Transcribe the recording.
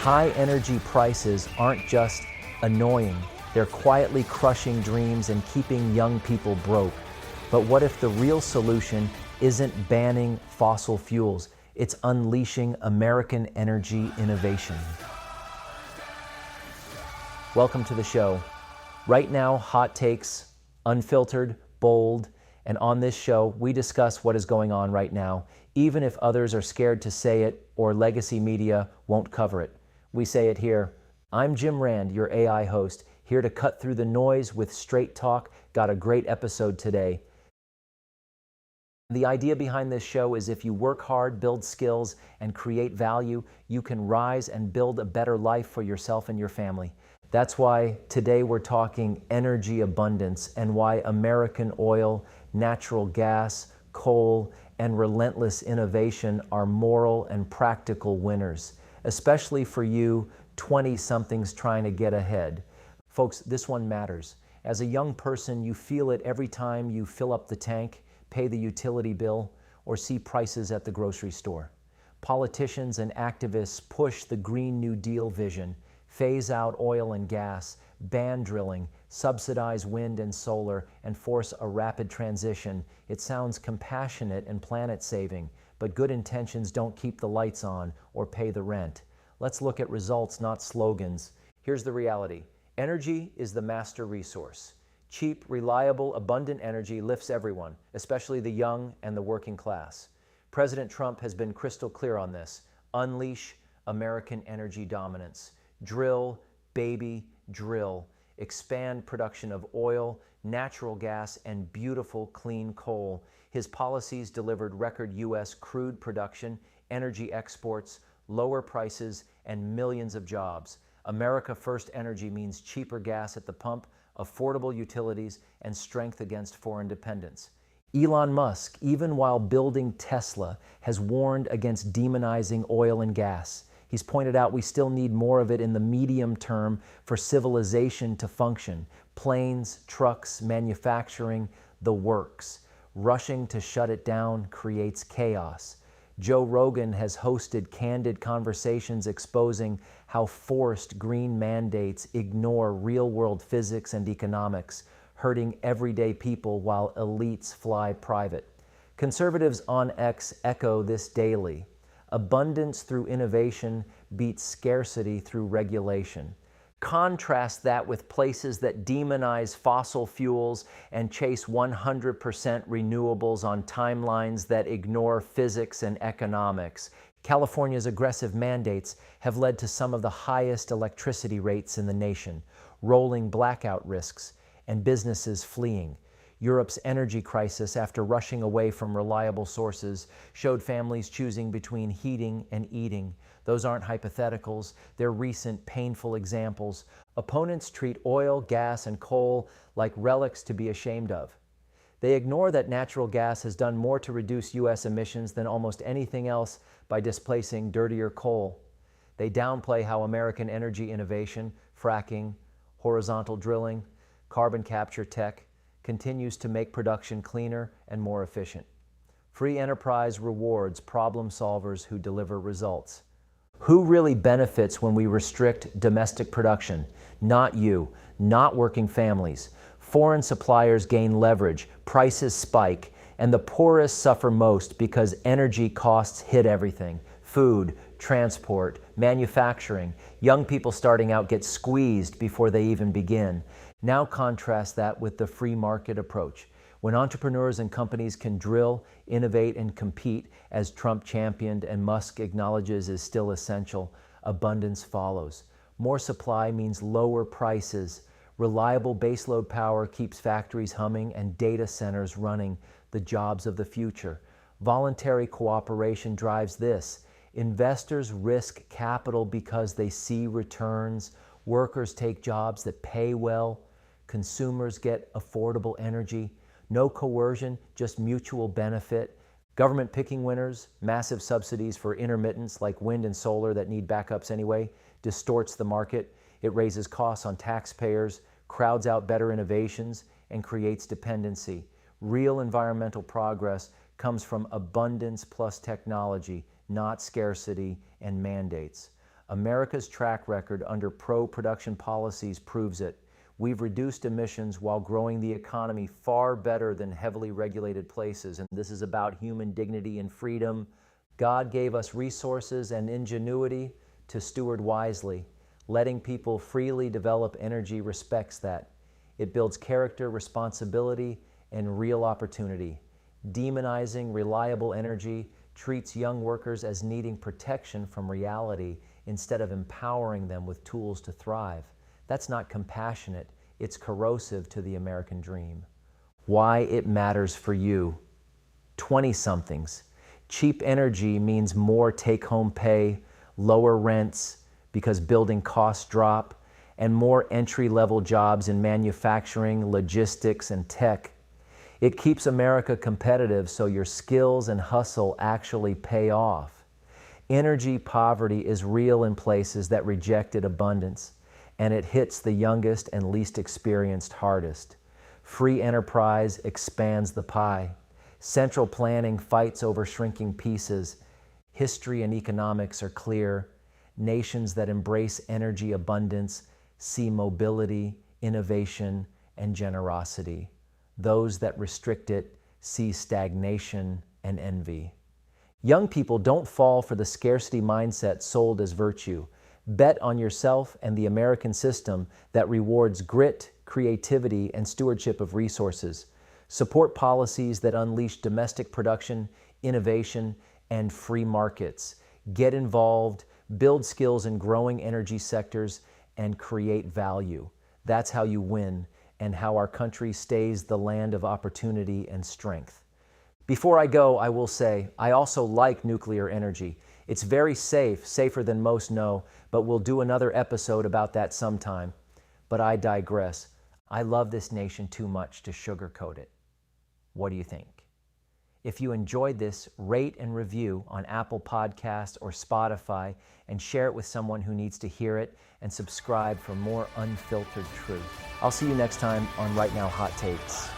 High energy prices aren't just annoying, they're quietly crushing dreams and keeping young people broke. But what if the real solution isn't banning fossil fuels? It's unleashing American energy innovation. Welcome to the show. Right now, hot takes, unfiltered, bold, and on this show, we discuss what is going on right now, even if others are scared to say it or legacy media won't cover it. We say it here. I'm Jim Rand, your AI host, here to cut through the noise with straight talk. Got a great episode today. The idea behind this show is if you work hard, build skills, and create value, you can rise and build a better life for yourself and your family. That's why today we're talking energy abundance and why American oil, natural gas, coal, and relentless innovation are moral and practical winners, especially for you 20-somethings trying to get ahead. Folks, this one matters. As a young person, you feel it every time you fill up the tank, pay the utility bill, or see prices at the grocery store. Politicians and activists push the Green New Deal vision, phase out oil and gas, ban drilling, subsidize wind and solar, and force a rapid transition. It sounds compassionate and planet-saving, but good intentions don't keep the lights on or pay the rent. Let's look at results, not slogans. Here's the reality. Energy is the master resource. Cheap, reliable, abundant energy lifts everyone, especially the young and the working class. President Trump has been crystal clear on this. Unleash American energy dominance. Drill, baby, drill. Expand production of oil, natural gas, and beautiful clean coal. His policies delivered record U.S. crude production, energy exports, lower prices, and millions of jobs. America First Energy means cheaper gas at the pump, affordable utilities, and strength against foreign dependence. Elon Musk, even while building Tesla, has warned against demonizing oil and gas. He's pointed out we still need more of it in the medium term for civilization to function. Planes, trucks, manufacturing, the works. Rushing to shut it down creates chaos. Joe Rogan has hosted candid conversations exposing how forced green mandates ignore real-world physics and economics, hurting everyday people while elites fly private. Conservatives on X echo this daily. Abundance through innovation beats scarcity through regulation. Contrast that with places that demonize fossil fuels and chase 100% renewables on timelines that ignore physics and economics. California's aggressive mandates have led to some of the highest electricity rates in the nation, rolling blackout risks, and businesses fleeing. Europe's energy crisis, after rushing away from reliable sources, showed families choosing between heating and eating. Those aren't hypotheticals, they're recent, painful examples. Opponents treat oil, gas, and coal like relics to be ashamed of. They ignore that natural gas has done more to reduce U.S. emissions than almost anything else by displacing dirtier coal. They downplay how American energy innovation, fracking, horizontal drilling, carbon capture tech, continues to make production cleaner and more efficient. Free enterprise rewards problem solvers who deliver results. Who really benefits when we restrict domestic production? Not you, not working families. Foreign suppliers gain leverage, prices spike, and the poorest suffer most because energy costs hit everything. Food, transport, manufacturing. Young people starting out get squeezed before they even begin. Now contrast that with the free market approach. When entrepreneurs and companies can drill, innovate, and compete, as Trump championed and Musk acknowledges is still essential, abundance follows. More supply means lower prices. Reliable baseload power keeps factories humming and data centers running, the jobs of the future. Voluntary cooperation drives this. Investors risk capital because they see returns. Workers take jobs that pay well. Consumers get affordable energy. No coercion, just mutual benefit. Government picking winners, massive subsidies for intermittents like wind and solar that need backups anyway, distorts the market. It raises costs on taxpayers, crowds out better innovations, and creates dependency. Real environmental progress comes from abundance plus technology, not scarcity and mandates. America's track record under pro-production policies proves it. We've reduced emissions while growing the economy far better than heavily regulated places, and this is about human dignity and freedom. God gave us resources and ingenuity to steward wisely. Letting people freely develop energy respects that. It builds character, responsibility, and real opportunity. Demonizing reliable energy treats young workers as needing protection from reality instead of empowering them with tools to thrive. That's not compassionate, it's corrosive to the American dream. Why it matters for you. 20-somethings. Cheap energy means more take-home pay, lower rents because building costs drop, and more entry-level jobs in manufacturing, logistics, and tech. It keeps America competitive so your skills and hustle actually pay off. Energy poverty is real in places that rejected abundance, and it hits the youngest and least experienced hardest. Free enterprise expands the pie. Central planning fights over shrinking pieces. History and economics are clear. Nations that embrace energy abundance see mobility, innovation, and generosity. Those that restrict it see stagnation and envy. Young people, don't fall for the scarcity mindset sold as virtue. Bet on yourself and the American system that rewards grit, creativity, and stewardship of resources. Support policies that unleash domestic production, innovation, and free markets. Get involved, build skills in growing energy sectors, and create value. That's how you win, and how our country stays the land of opportunity and strength. Before I go, I will say, I also like nuclear energy. It's very safe, safer than most know, but we'll do another episode about that sometime. But I digress. I love this nation too much to sugarcoat it. What do you think? If you enjoyed this, rate and review on Apple Podcasts or Spotify, and share it with someone who needs to hear it, and subscribe for more unfiltered truth. I'll see you next time on Right Now Hot Takes.